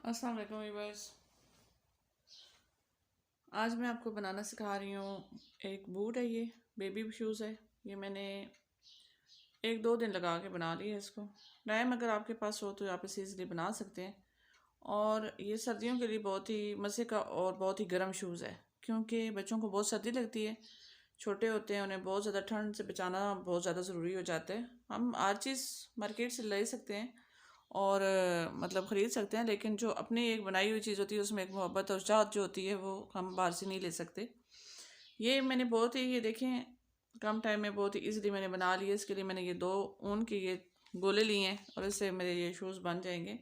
अस्सलाम वालेकुम व्यूअर्स। आज मैं आपको बनाना सिखा रही हूँ। एक बूट है, ये बेबी शूज़ है। ये मैंने 1-2 दिन लगा के बना लिया है इसको। टाइम अगर आपके पास हो तो आप इसे ईज़िली बना सकते हैं। और ये सर्दियों के लिए बहुत ही मज़े का और बहुत ही गर्म शूज़ है, क्योंकि बच्चों को बहुत सर्दी लगती है, छोटे होते हैं, उन्हें बहुत ज़्यादा ठंड से बचाना बहुत ज़्यादा ज़रूरी हो जाता है। हम हर चीज़ मार्केट से ले सकते हैं और मतलब ख़रीद सकते हैं, लेकिन जो अपनी एक बनाई हुई चीज़ होती है उसमें एक मोहब्बत और चाहत जो होती है वो हम बाहर से नहीं ले सकते। ये मैंने बहुत ही, ये देखें, कम टाइम में बहुत ही इजीली मैंने बना लिया। इसके लिए मैंने ये 2 ऊन के ये गोले लिए हैं और इससे मेरे ये शूज़ बन जाएंगे।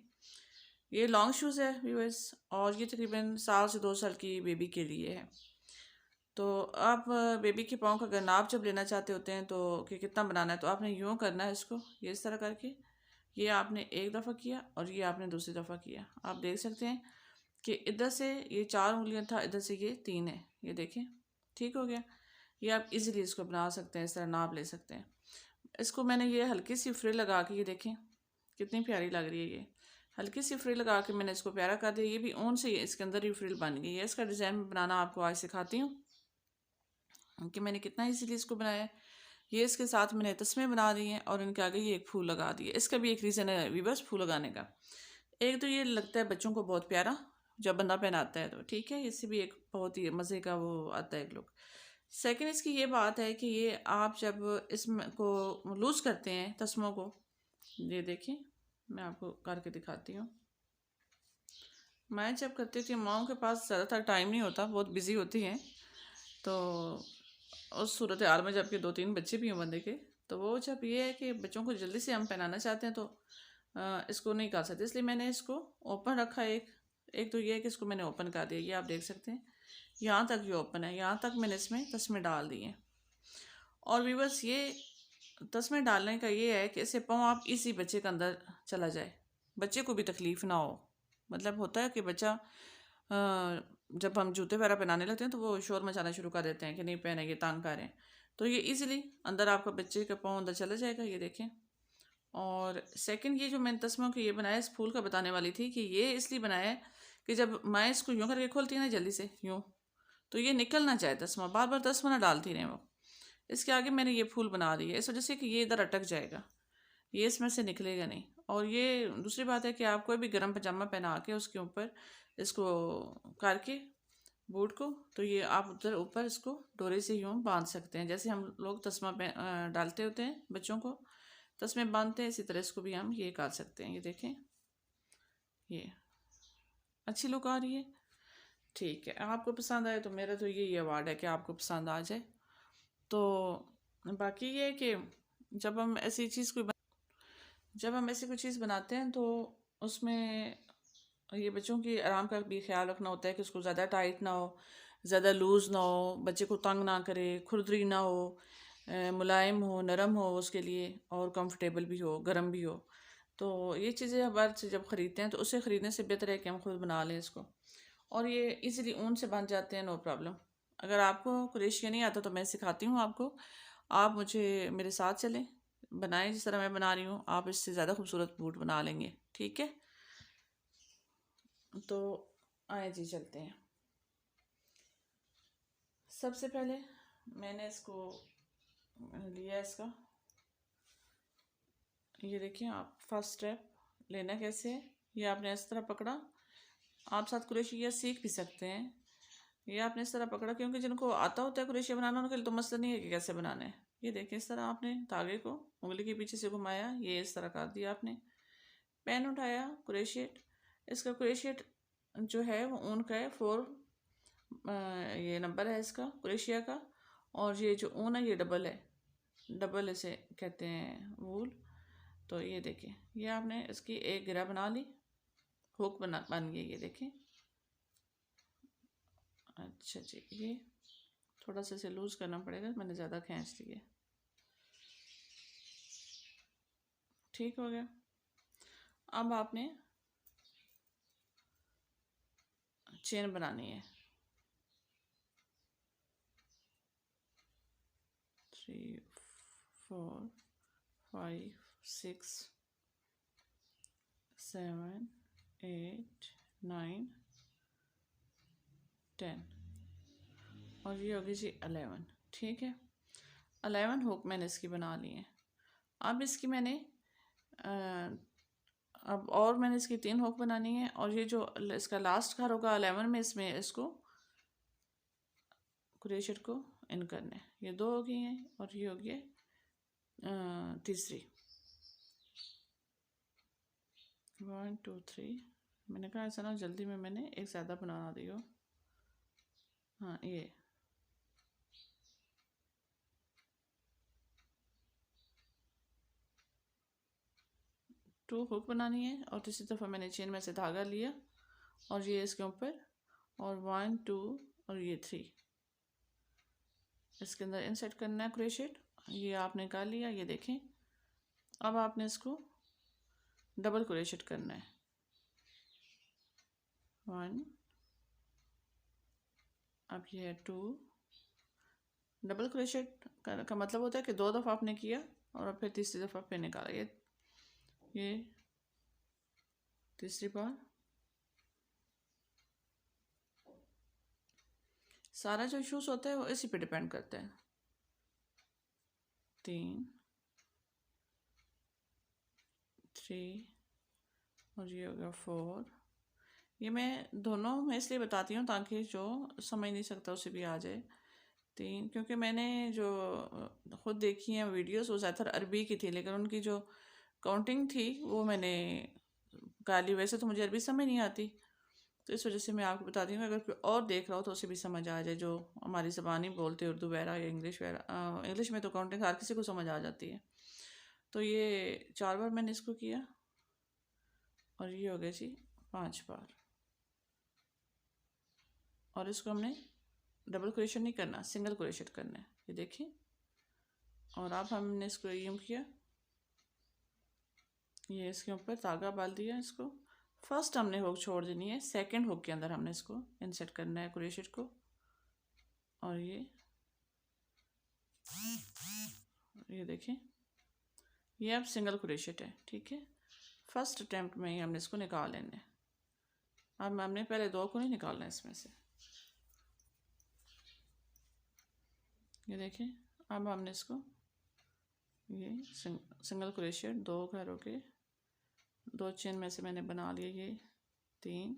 ये लॉन्ग शूज़ है व्यूअर्स, और ये तकरीबन 1 से 2 साल की बेबी के लिए है। तो आप बेबी के पाँव का अगर नाप जब लेना चाहते होते हैं तो कि कितना बनाना है, तो आपने यूँ करना है इसको, ये इस तरह करके। ये आपने एक दफ़ा किया और ये आपने दूसरी दफ़ा किया। आप देख सकते हैं कि इधर से ये 4 उंगलियां था, इधर से ये 3 है। ये देखें, ठीक हो गया। ये आप इजीली इसको बना सकते हैं, इस तरह नाप ले सकते हैं। इसको मैंने ये हल्की सी फ्रिल लगा के, ये देखें कितनी प्यारी लग रही है। ये हल्की सी फ्रिल लगा के मैंने इसको प्यारा कर दिया। ये भी ऊन से इसके अंदर ही फ्रिल बन गई है। इसका डिज़ाइन बनाना आपको आज सिखाती हूँ कि मैंने कितना इजीली इसको बनाया है। ये इसके साथ मैंने तस्मे बना दिए हैं और इनके आगे ये एक फूल लगा दिए। इसका भी एक रीज़न है वीवर्स फूल लगाने का। एक तो ये लगता है बच्चों को बहुत प्यारा, जब बंदा पहनाता है तो ठीक है, इससे भी एक बहुत ही मज़े का वो आता है एक लुक। सेकंड इसकी ये बात है कि ये आप जब इसमें को लूज़ करते हैं तस्मों को, ये देखिए मैं आपको करके दिखाती हूँ। मैं जब करती थी, माओं के पास ज़्यादातर टाइम नहीं होता, बहुत बिजी होती हैं, तो उस सूरत हाल में जबकि 2-3 बच्चे भी हैं बंदे के, तो वो जब ये है कि बच्चों को जल्दी से हम पहनाना चाहते हैं तो इसको नहीं कर सकते, इसलिए मैंने इसको ओपन रखा। एक तो ये है कि इसको मैंने ओपन कर दिया, ये आप देख सकते हैं, यहाँ तक ये ओपन है, यहाँ तक मैंने इसमें तस्मे डाल दिए। और भी बस ये तस्मे डालने का ये है कि इससे पाँव आप इसी बच्चे के अंदर चला जाए, बच्चे को भी तकलीफ़ ना हो। मतलब होता है कि बच्चा जब हम जूते वगैरह पहनाने लगते हैं तो वो शोर मचाना शुरू कर देते हैं कि नहीं पहनेंगे, तंग कर रहे हैं। तो ये इजीली अंदर आपका बच्चे का पाँव अंदर चला जाएगा, ये देखें। और सेकंड, ये जो मैंने तस्मों के ये बनाया, इस फूल का बताने वाली थी कि ये इसलिए बनाया है कि जब मैं इसको यूँ करके खोलती है ना जल्दी से यूँ, तो ये निकल ना जाए तस्मा, बार बार तस्मा ना डालती रहें वो। इसके आगे मैंने ये फूल बना दिया इस वजह से कि ये इधर अटक जाएगा, ये इसमें से निकलेगा नहीं। और ये दूसरी बात है कि आप कोई भी गर्म पजामा पहना के उसके ऊपर इसको करके बूट को, तो ये आप उधर ऊपर इसको डोरे से यूँ बांध सकते हैं, जैसे हम लोग तस्मा डालते होते हैं बच्चों को तस्मे बांधते हैं, इसी तरह इसको भी हम ये कर सकते हैं। ये देखें, ये अच्छी लुक आ रही है। ठीक है, आपको पसंद आए तो मेरा तो यही अवार्ड है कि आपको पसंद आ जाए। तो बाकी ये है कि जब हम ऐसी चीज़ कोई जब हम ऐसी कोई चीज़ बनाते हैं तो उसमें ये बच्चों की आराम का भी ख्याल रखना होता है कि उसको ज़्यादा टाइट ना हो, ज़्यादा लूज़ ना हो, बच्चे को तंग ना करे, खुरदरी ना हो, मुलायम हो, नरम हो उसके लिए, और कंफर्टेबल भी हो, गर्म भी हो। तो ये चीज़ें हम बाहर से जब ख़रीदते हैं तो उसे ख़रीदने से बेहतर है कि हम खुद बना लें इसको। और ये इजीली ऊन से बन जाते हैं, नो प्रॉब्लम। अगर आपको क्रोशिया नहीं आता तो मैं सिखाती हूँ आपको, आप मुझे मेरे साथ चलें, बनाएं जिस तरह मैं बना रही हूँ, आप इससे ज़्यादा खूबसूरत बूट बना लेंगे। ठीक है, तो आए जी चलते हैं। सबसे पहले मैंने इसको लिया, इसका ये देखिए। आप फर्स्ट स्टेप लेना कैसे है, ये आपने इस तरह पकड़ा। आप साथ क्रोशिया सीख भी सकते हैं। ये आपने इस तरह पकड़ा, क्योंकि जिनको आता होता है क्रोशिया बनाना उनके लिए तो मसला नहीं है कि कैसे बनाना है। ये देखिए, इस तरह आपने धागे को उंगली के पीछे से घुमाया, ये इस तरह कर दिया आपने। पेन उठाया, क्रोशिएट। इसका क्रोशिएट जो है वो ऊन का है, 4 ये नंबर है इसका क्रोशिया का। और ये जो ऊन है ये डबल है, डबल इसे कहते हैं वूल। तो ये देखिए, ये आपने इसकी एक गिरा बना ली, हुक बन गई, ये देखें। अच्छा जी, ये थोड़ा सा इसे लूज़ करना पड़ेगा, मैंने ज़्यादा खींच दिया। ठीक हो गया। अब आपने चेन बनानी है, 3 4 5 6 7 8 9 10 और ये होगी जी 11। ठीक है, 11 हुक मैंने इसकी बना ली है। अब इसकी मैंने अब और मैंने इसकी 3 हुक बनानी है, और ये जो इसका लास्ट घर होगा 11 में, इसमें इसको क्रोशेट को इन करना है। ये 2 हो गई हैं और ये हो गया तीसरी। 1 2 3। मैंने कहा ऐसा ना जल्दी में मैंने एक ज़्यादा बना दी हो। हाँ, ये 2 हुक बनानी है, और तीसरी दफ़ा मैंने चेन में से धागा लिया और ये इसके ऊपर, और 1 2 और ये 3 इसके अंदर इंसर्ट करना है क्रोशेट। ये आपने कर लिया, ये देखें। अब आपने इसको डबल क्रोशेट करना है। 1, अब ये है 2। डबल क्रोशेट का मतलब होता है कि 2 दफ़ा आपने किया और फिर तीसरी दफ़ा फिर निकाला। ये तीसरी बार। सारा जो इशूज़ होता है वो इसी पे डिपेंड करता है। 3 3 और ये हो गया 4। ये मैं दोनों में इसलिए बताती हूँ ताकि जो समझ नहीं सकता उसे भी आ जाए। 3, क्योंकि मैंने जो खुद देखी हैं वीडियोस वो ज़्यादातर अरबी की थी, लेकिन उनकी जो काउंटिंग थी वो मैंने कर ली। वैसे तो मुझे अरबी समझ नहीं आती, तो इस वजह से मैं आपको बताती हूँ, अगर कोई और देख रहा हो तो उसे भी समझ आ जाए, जो हमारी ज़बान ही बोलते उर्दू वगैरह या इंग्लिश वगैरह। इंग्लिश में तो काउंटिंग हर किसी को समझ आ जाती है। तो ये 4 बार मैंने इसको किया और ये हो गया जी 5 बार। और इसको हमने डबल क्रोशेट नहीं करना, सिंगल क्रोशेट करना है, ये देखिए। और अब हमने इसको यूँ किया, ये इसके ऊपर धागा बाल दिया इसको। फर्स्ट हमने हुक छोड़ देनी है, सेकंड हुक के अंदर हमने इसको इंसर्ट करना है क्रोशेट को। और ये देखिए, ये अब सिंगल क्रोशेट है। ठीक है, फर्स्ट अटेम्प्ट में ही हमने इसको निकाल लेना है। अब हमने पहले 2 को नहीं निकालना है इसमें से। ये देखिए, अब हमने इसको ये सिंगल क्रोशेट 2 घरों के 2 चेन में से मैंने बना लिए ये 3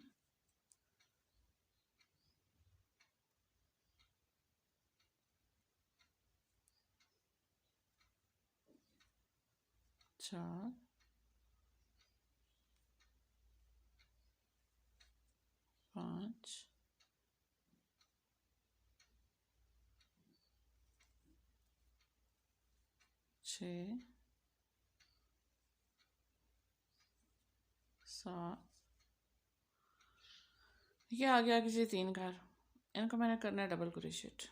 4 5 6 7। ये आ गया किसी 3 घर, इनको मैंने करना है डबल क्रोशेट।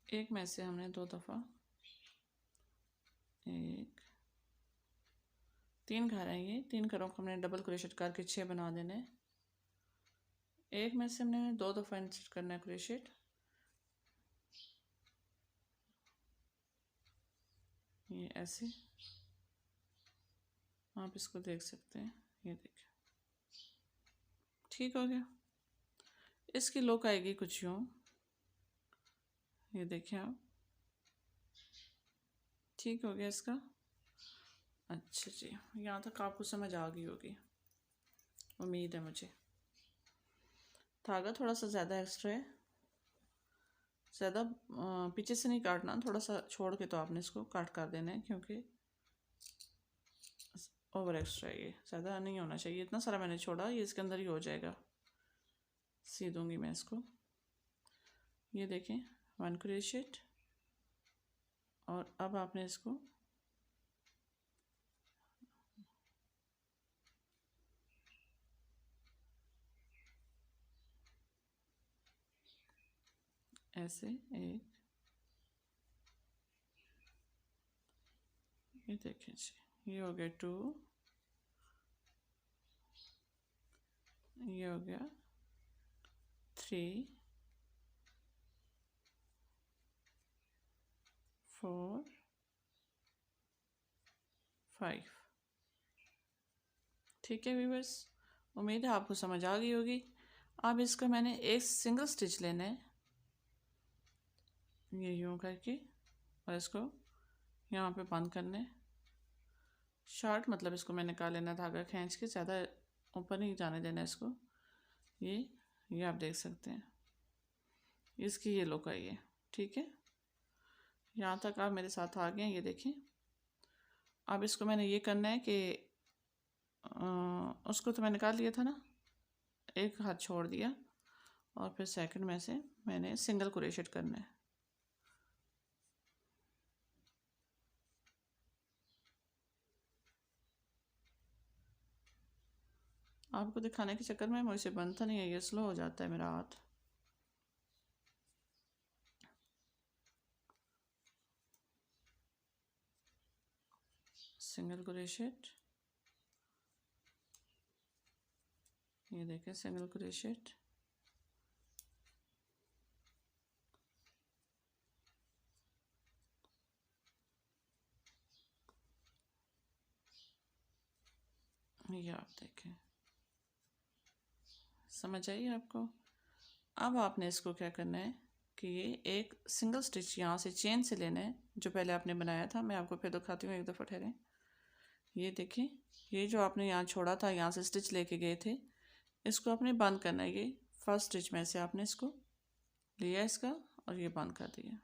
एक में से हमने 2 दफ़ा, 1 3 घर हैं, ये 3 घरों को हमने डबल क्रोशेट करके 6 बना देने हैं। एक में से हमने 2 दफ़ा इंसर्ट करना है क्रोशेट, ये ऐसे आप इसको देख सकते हैं। ये देखिए, ठीक हो गया। इसकी लुक आएगी कुछ यूँ, ये देखिए आप, ठीक हो गया इसका। अच्छा जी, यहाँ तक आपको समझ आ गई होगी, उम्मीद है मुझे। धागा थोड़ा सा ज़्यादा एक्स्ट्रा है, ज़्यादा पीछे से नहीं काटना, थोड़ा सा छोड़ के तो आपने इसको काट कर देना है, क्योंकि ओवर एक्स्ट्रा है, ये ज़्यादा नहीं होना चाहिए। इतना सारा मैंने छोड़ा, ये इसके अंदर ही हो जाएगा। सी दूंगी मैं इसको। ये देखें, 1 क्रोशेट, और अब आपने इसको ऐसे एक, ये देखें जी, ये हो गया 2, ये हो गया 3, 4 5। ठीक है व्यूअर्स, उम्मीद है आपको समझ आ गई होगी। अब इसका मैंने एक सिंगल स्टिच लेना है, ये यूँ करके, और इसको यहाँ पे बंद करना है। शॉर्ट मतलब इसको मैंने निकाल लेना धागा खींच के, ज़्यादा ऊपर नहीं जाने देना इसको। ये आप देख सकते हैं, इसकी ये लुक आई है। ठीक है, यहाँ तक आप मेरे साथ आ गए हैं, ये देखें। अब इसको मैंने ये करना है कि उसको तो मैं निकाल लिया था ना, एक हाथ छोड़ दिया, और फिर सेकंड में से मैंने सिंगल क्रोशेट करना है। आपको दिखाने के चक्कर में मुझसे बनता नहीं है, ये स्लो हो जाता है मेरा हाथ। सिंगल क्रोशेट, ये देखें सिंगल क्रोशेट, ये आप देखें। समझ आई आपको? अब आपने इसको क्या करना है कि ये एक सिंगल स्टिच यहाँ से चेन से लेना है, जो पहले आपने बनाया था। मैं आपको फिर दिखाती हूँ, एक दफ़ा ठहरें। ये देखें, ये जो आपने यहाँ छोड़ा था, यहाँ से स्टिच लेके गए थे, इसको आपने बंद करना है। ये फर्स्ट स्टिच में से आपने इसको लिया इसका, और ये बंद कर दिया।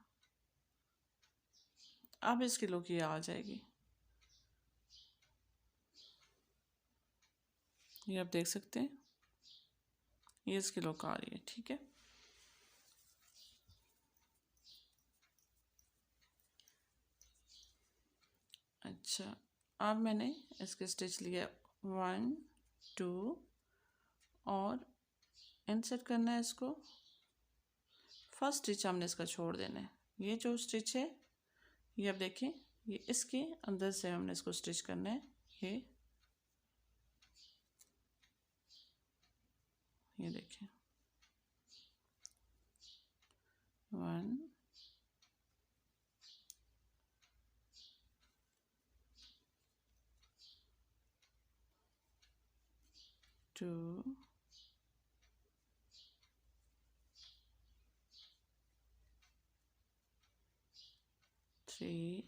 अब इसकी लुक ये आ जाएगी, ये आप देख सकते हैं, ये इसकी लुक आ रही है। ठीक है, अच्छा, अब मैंने इसके स्टिच लिया 1 2, और इंसर्ट करना है इसको। फर्स्ट स्टिच हमने इसका छोड़ देना है। ये जो स्टिच है, ये अब देखें, ये इसके अंदर से हमने इसको स्टिच करना है। ये देखें, 1 2 3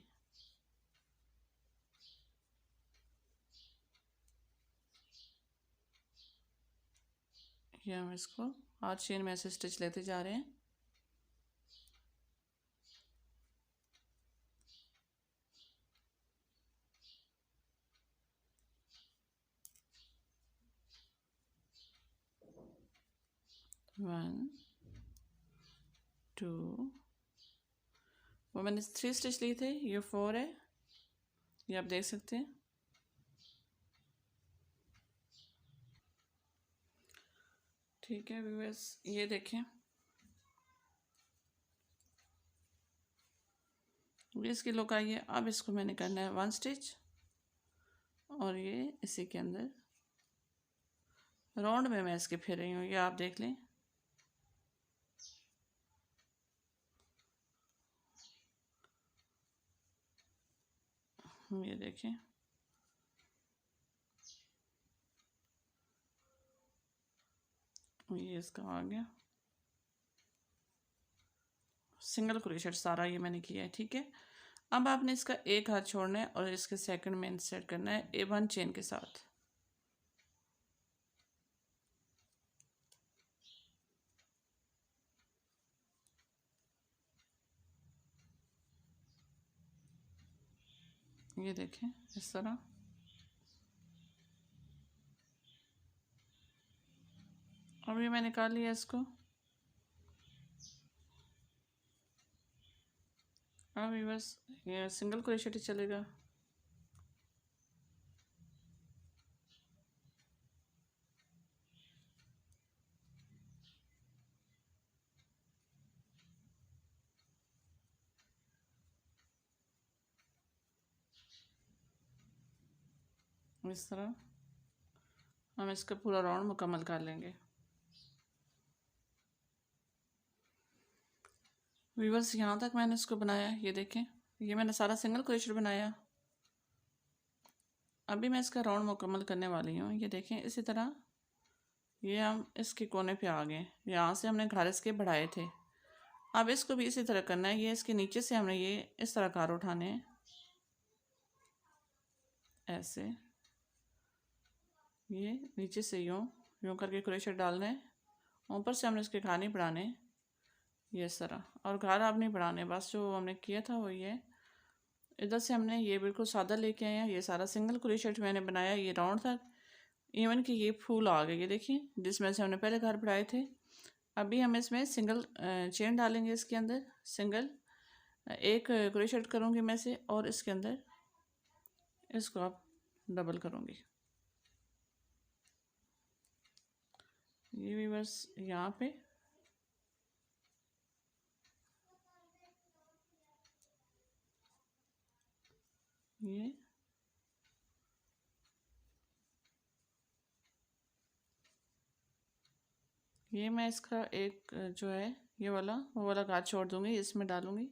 ये हम इसको हाथ चेन में से स्टिच लेते जा रहे हैं। वन टू, वो मैंने 3 स्टिच लिए थे, ये 4 है, ये आप देख सकते हैं। ठीक है व्यूअर्स, ये देखें, ये इसकी लुक आई है। अब इसको मैंने करना है 1 स्टिच, और ये इसी के अंदर राउंड में मैं इसके फिर रही हूँ, ये आप देख लें। ये देखें, ये इसका आ गया सिंगल क्रोशेट, सारा ये मैंने किया है। ठीक है, अब आपने इसका एक हाथ छोड़ना है और इसके सेकंड में इंसर्ट करना है A1 चेन के साथ। ये देखें इस तरह, अब ये मैं निकाल लिया इसको। अब ये बस ये सिंगल क्रोशेट ही चलेगा। इस तरह हम इसका पूरा राउंड मुकम्मल कर लेंगे। व्यूअर्स, यहाँ तक मैंने इसको बनाया, ये देखें, ये मैंने सारा सिंगल क्रोशेट बनाया। अभी मैं इसका राउंड मुकम्मल करने वाली हूँ। ये देखें, इसी तरह ये हम इसके कोने पे आ गए, यहाँ से हमने घर इसके बढ़ाए थे। अब इसको भी इसी तरह करना है। ये इसके नीचे से हमने ये इस तरह कार उठाने हैं, ऐसे ये नीचे से यूँ यूँ करके क्रोशेट डालना है। ऊपर से हमने इसके घर नहीं बढ़ाने, ये इस तरह। और घर आप नहीं बढ़ाने, बस जो हमने किया था वो ये इधर से हमने ये बिल्कुल सादा लेके आए हैं। ये सारा सिंगल क्रोशेट मैंने बनाया, ये राउंड था। इवन कि ये फूल आ गए, ये देखिए, जिसमें से हमने पहले घर बढ़ाए थे। अभी हम इसमें सिंगल चेन डालेंगे। इसके अंदर सिंगल एक क्रोशेट करूँगी मैं से, और इसके अंदर इसको आप डबल करूँगी। ये भी बस यहाँ पे ये मैं इसका एक जो है ये वाला वो वाला गांठ छोड़ दूँगी, इसमें डालूँगी,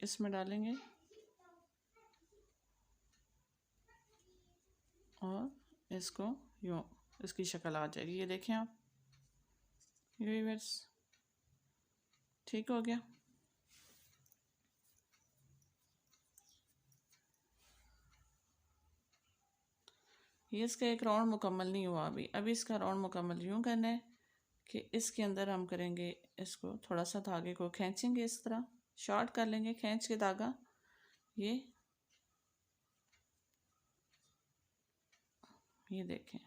इसमें डालेंगे और इसको यूँ इसकी शक्ल आ जाएगी। ये देखें आप, ये बस ठीक हो गया। ये इसका एक राउंड मुकम्मल नहीं हुआ अभी इसका राउंड मुकम्मल यूँ करना है कि इसके अंदर हम करेंगे, इसको थोड़ा सा धागे को खींचेंगे, इस तरह शॉर्ट कर लेंगे खींच के धागा। ये देखें,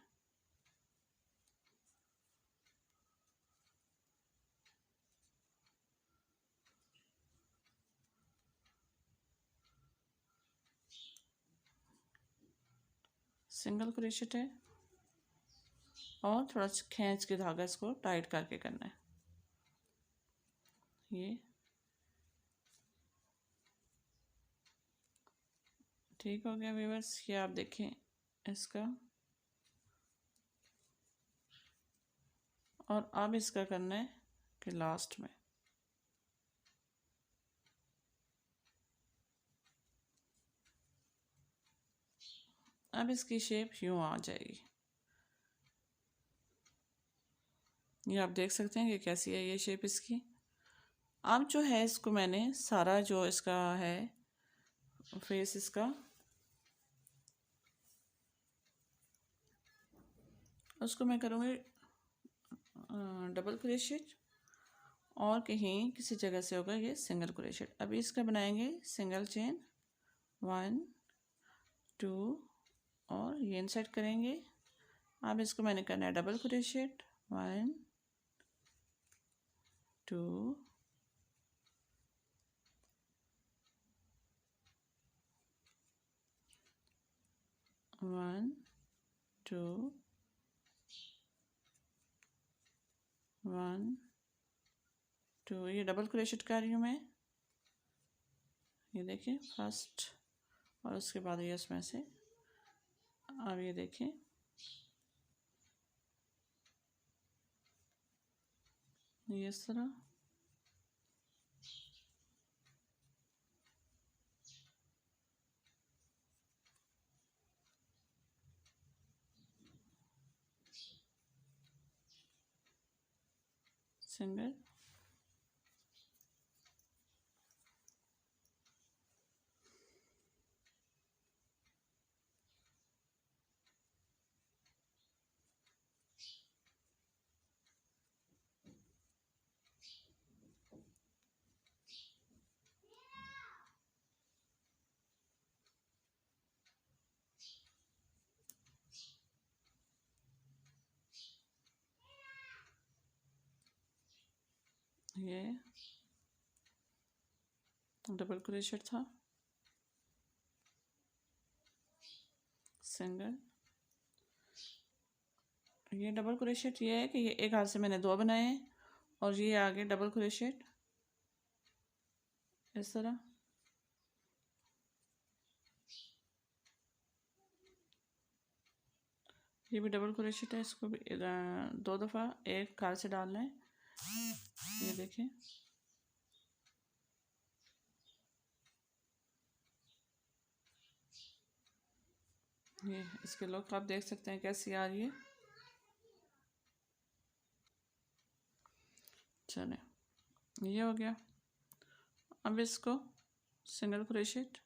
सिंगल क्रोशेट है और थोड़ा सा खींच के धागा इसको टाइट करके करना है। ये ठीक हो गया व्यूअर्स। ये आप देखें इसका, और अब इसका करना है कि लास्ट में अब इसकी शेप यूँ आ जाएगी। ये आप देख सकते हैं कि कैसी है ये शेप इसकी। अब जो है इसको मैंने सारा जो इसका है फेस इसका उसको मैं करूँगी डबल क्रोशेट, और कहीं किसी जगह से होगा ये सिंगल क्रोशेट। अभी इसका बनाएंगे सिंगल चेन 1 2 और ये इंसर्ट करेंगे। अब इसको मैंने करना है डबल क्रोशेट 1 2 1 2 1 2। ये डबल क्रोशेट कर रही हूँ मैं, ये देखिए फर्स्ट, और उसके बाद ये इसमें से। अब ये देखिए ये इस तरह, सिंगल ये डबल क्रोशेट था, सिंगल, ये डबल क्रोशेट। ये है कि ये एक हाथ से मैंने 2 बनाए हैं, और ये आगे डबल क्रोशेट इस तरह। ये भी डबल क्रोशेट है, इसको भी 2 दफ़ा एक कार से डालना है। ये देखें, ये इसके लुक आप देख सकते हैं कैसी आ रही है। चले, ये हो गया। अब इसको सिंगल क्रोशेट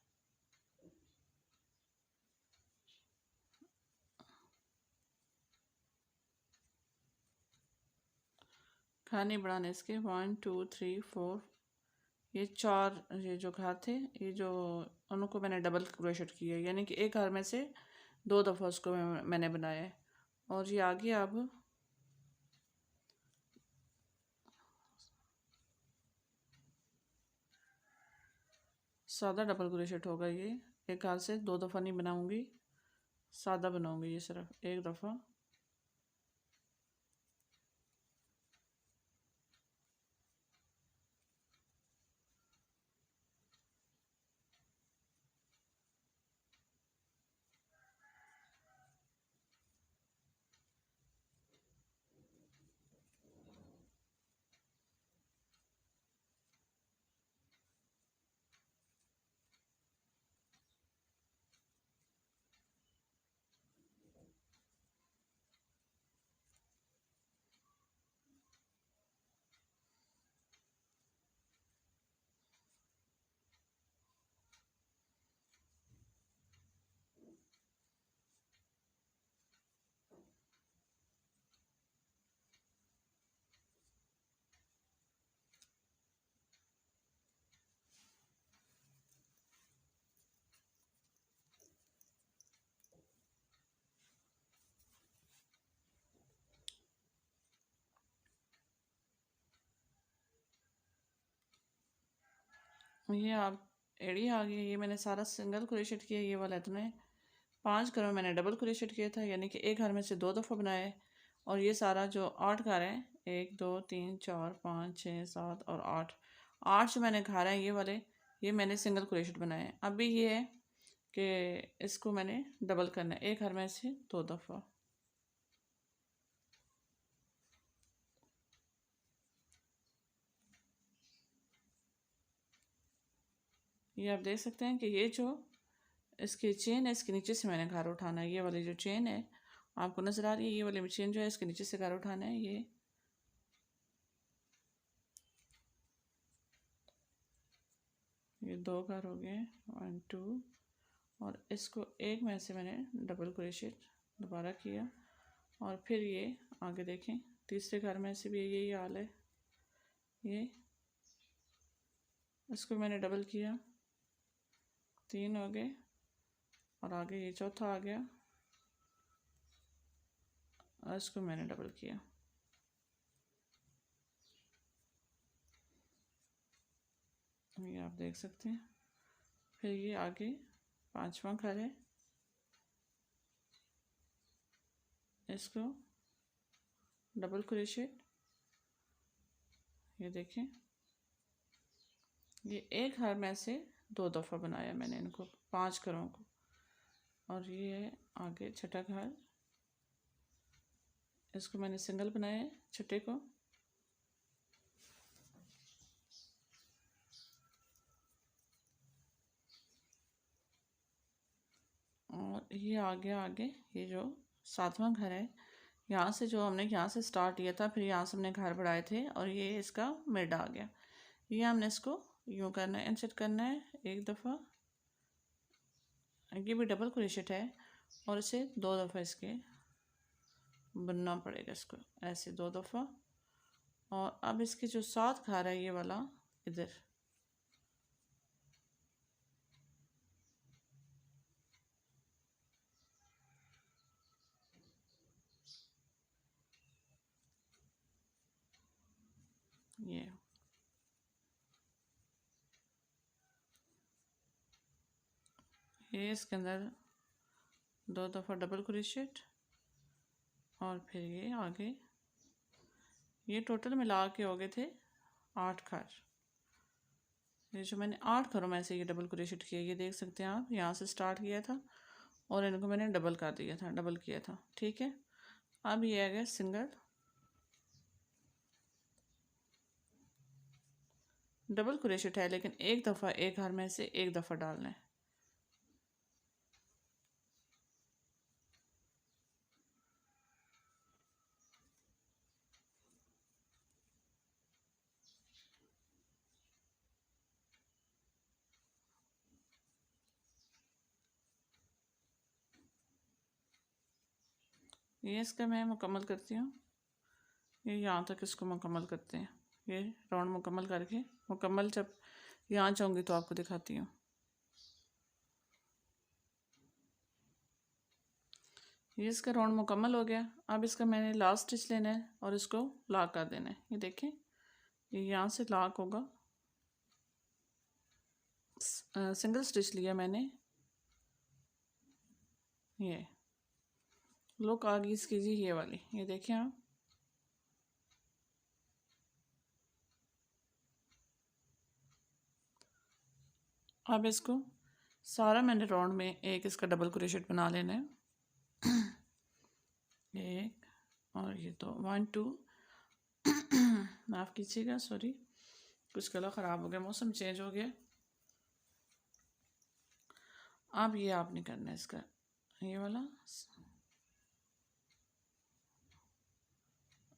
खाने बढ़ाने इसके 1 2 3 4, ये 4 ये जो घाव थे, ये जो उनको मैंने डबल क्रोशेट किया है, यानी कि एक घाव में से 2 दफ़ा उसको मैंने बनाया है। और ये आगे अब सादा डबल क्रोशेट होगा। ये एक घाव से 2 दफ़ा नहीं बनाऊंगी, सादा बनाऊंगी, ये सिर्फ एक दफ़ा। ये आप एड़ी आ गई। ये मैंने सारा सिंगल क्रोशेट किया, ये वाला इतना है। 5 घरों मैंने डबल क्रोशेट किया था, यानी कि एक घर में से 2 दफ़ा बनाया है। और ये सारा जो 8 घर हैं, 1 2 3 4 5 6 7 और 8 जो मैंने घर हैं ये वाले, ये मैंने सिंगल क्रोशेट बनाए हैं। अभी ये है कि इसको मैंने डबल करना है, एक घर में से 2 दफ़ा। ये आप देख सकते हैं कि ये जो इसकी चेन है, इसके नीचे से मैंने घर उठाना है। ये वाली जो चेन है आपको नज़र आ रही है, ये वाली चेन जो है इसके नीचे से घर उठाना है। ये 2 घर हो गए, 1 2, और इसको एक में से मैंने डबल क्रोशेट दोबारा किया। और फिर ये आगे देखें, तीसरे घर में से भी यही हाल है। ये इसको मैंने डबल किया, 3 हो गए, और आगे ये चौथा आ गया और इसको मैंने डबल किया। ये आप देख सकते हैं। फिर ये आगे 5वां घर है, इसको डबल क्रोशेट, ये देखें, ये एक घर में से 2 दफ़ा बनाया मैंने इनको, 5 घरों को। और ये है आगे छठा घर, इसको मैंने सिंगल बनाया है छठे को। और ये आगे ये जो 7वां घर है, यहाँ से जो हमने यहाँ से स्टार्ट किया था, फिर यहाँ से हमने घर बढ़ाए थे, और ये इसका मिड आ गया। ये हमने इसको यूँ करना है, इंसर्ट करना है एक दफ़ा। ये भी डबल क्रोशेट है, और इसे 2 दफ़ा इसके बुनना पड़ेगा, इसको ऐसे 2 दफ़ा। और अब इसके जो 7 घर है, ये वाला इधर, ये इसके अंदर 2 दफ़ा डबल क्रोशेट, और फिर ये आगे, ये टोटल मिला के हो गए थे 8 घर। ये जो मैंने 8 घरों में से ये डबल क्रोशेट किया, ये देख सकते हैं आप, यहाँ से स्टार्ट किया था और इनको मैंने डबल कर दिया था, डबल किया था। ठीक है, अब ये आ गया सिंगल, डबल क्रोशेट है, लेकिन एक दफ़ा एक हार में से एक दफ़ा डालना है। ये इसका मैं मुकम्मल करती हूँ। ये यहाँ तक इसको मुकम्मल करते हैं। ये राउंड मुकम्मल करके मुकम्मल जब यहाँ जाऊँगी तो आपको दिखाती हूँ। ये इसका राउंड मुकम्मल हो गया। अब इसका मैंने लास्ट स्टिच लेना है और इसको लॉक कर देना है। ये देखें, ये यहाँ से लॉक होगा। सिंगल स्टिच लिया मैंने। ये लुक आ गई इसकी जी, ये वाली, ये देखें आप। अब इसको सारा मैंने राउंड में एक इसका डबल क्रोशेट बना लेना है। एक और ये तो 1 2 माफ़ कीजिएगा, सॉरी, कुछ गला ख़राब हो गया, मौसम चेंज हो गया। अब ये आपने करना है इसका ये वाला।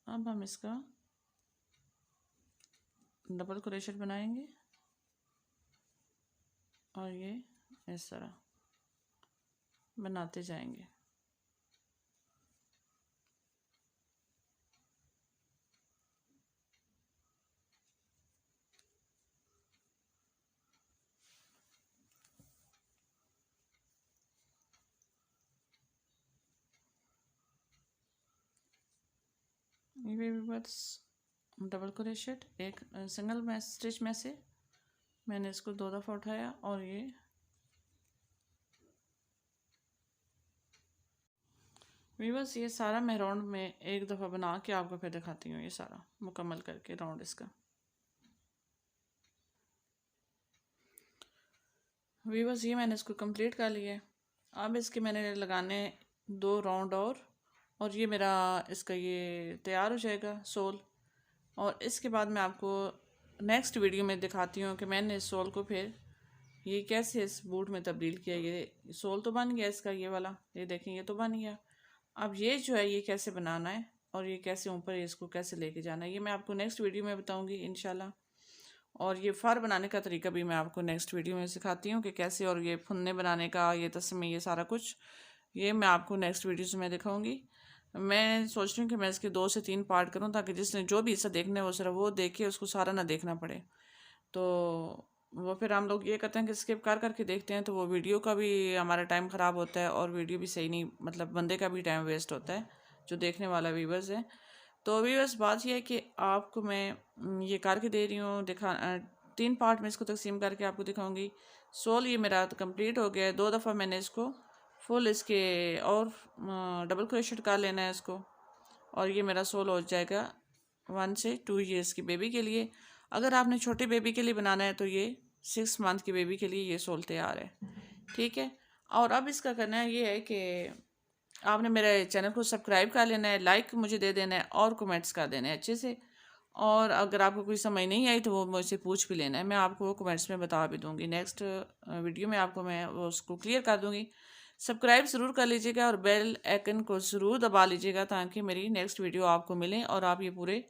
अब हम इसका डबल क्रोशेट बनाएंगे और ये इस तरह बनाते जाएंगे। ये भी बस डबल क्रोशेट एक सिंगल में स्टिच में से मैंने इसको 2 दफ़ा उठाया और ये वीवर्स, ये सारा मैं राउंड में एक दफ़ा बना के आपको फिर दिखाती हूँ। ये सारा मुकम्मल करके राउंड इसका। वीवर्स, ये मैंने इसको कंप्लीट कर लिया है। अब इसके मैंने लगाने 2 राउंड और ये मेरा इसका ये तैयार हो जाएगा सोल। और इसके बाद मैं आपको नेक्स्ट वीडियो में दिखाती हूँ कि मैंने इस सोल को फिर ये कैसे इस बूट में तब्दील किया। ये सोल तो बन गया इसका, ये वाला, ये देखें, ये तो बन गया। अब ये जो है ये कैसे बनाना है और ये कैसे ऊपर इसको कैसे लेके जाना है, ये मैं आपको नेक्स्ट वीडियो में बताऊँगी इंशाल्लाह। और ये फ़र बनाने का तरीका भी मैं आपको नेक्स्ट वीडियो में सिखाती हूँ कि कैसे, और ये फुन्ने बनाने का, ये तस्मे, ये सारा कुछ ये मैं आपको नेक्स्ट वीडियो में दिखाऊंगी। मैं सोच रही हूँ कि मैं इसके 2 से 3 पार्ट करूँ ताकि जिसने जो भी हिस्सा देखना है वो सिर्फ वो देखे, उसको सारा ना देखना पड़े। तो वो फिर हम लोग ये करते हैं कि स्किप कर करके देखते हैं, तो वो वीडियो का भी हमारा टाइम ख़राब होता है और वीडियो भी सही नहीं, मतलब बंदे का भी टाइम वेस्ट होता है जो देखने वाला व्यूवर्स है। तो व्यूवर्स, बात यह है कि आपको मैं ये करके दे रही हूँ, 3 पार्ट में इसको तकसीम करके आपको दिखाऊंगी। सोल ये मेरा कंप्लीट हो गया है। 2 दफ़ा मैंने इसको फुल इसके और डबल क्रोशेट कर लेना है इसको, और ये मेरा सोल हो जाएगा 1 से 2 ईयर्स की बेबी के लिए। अगर आपने छोटे बेबी के लिए बनाना है तो ये 6 मंथ की बेबी के लिए ये सोल तैयार है, ठीक है। और अब इसका करना है ये है कि आपने मेरे चैनल को सब्सक्राइब कर लेना है, लाइक मुझे दे देना है और कमेंट्स कर देना है अच्छे से। और अगर आपको कोई समझ नहीं आई तो वो मुझसे पूछ भी लेना है, मैं आपको वो कमेंट्स में बता भी दूंगी। नेक्स्ट वीडियो में आपको मैं वो उसको क्लियर कर दूंगी। सब्सक्राइब ज़रूर कर लीजिएगा और बेल आइकन को ज़रूर दबा लीजिएगा ताकि मेरी नेक्स्ट वीडियो आपको मिले और आप ये पूरे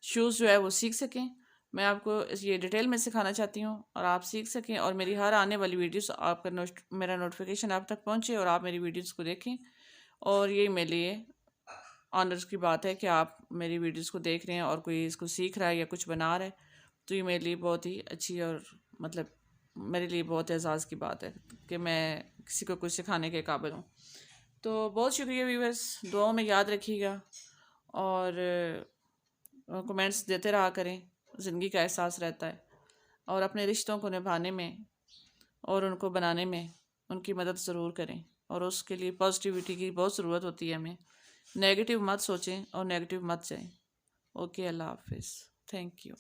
शूज़ जो है वो सीख सकें। मैं आपको ये डिटेल में सिखाना चाहती हूँ और आप सीख सकें, और मेरी हर आने वाली वीडियोस आपका मेरा नोटिफिकेशन आप तक पहुँचे और आप मेरी वीडियोस को देखें। और ये मेरे लिए ऑनर्स की बात है कि आप मेरी वीडियोस को देख रहे हैं और कोई इसको सीख रहा है या कुछ बना रहा है, तो ये मेरे लिए बहुत ही अच्छी और मतलब मेरे लिए बहुत एजाज़ की बात है कि मैं किसी को कुछ सिखाने के काबिल हूँ। तो बहुत शुक्रिया व्यूअर्स, दुआओं में याद रखिएगा और कमेंट्स देते रहा करें। ज़िंदगी का एहसास रहता है और अपने रिश्तों को निभाने में और उनको बनाने में उनकी मदद ज़रूर करें, और उसके लिए पॉजिटिविटी की बहुत ज़रूरत होती है हमें। नेगेटिव मत सोचें और नेगेटिव मत जाएं। ओके, अल्लाह हाफिज़, थैंक यू।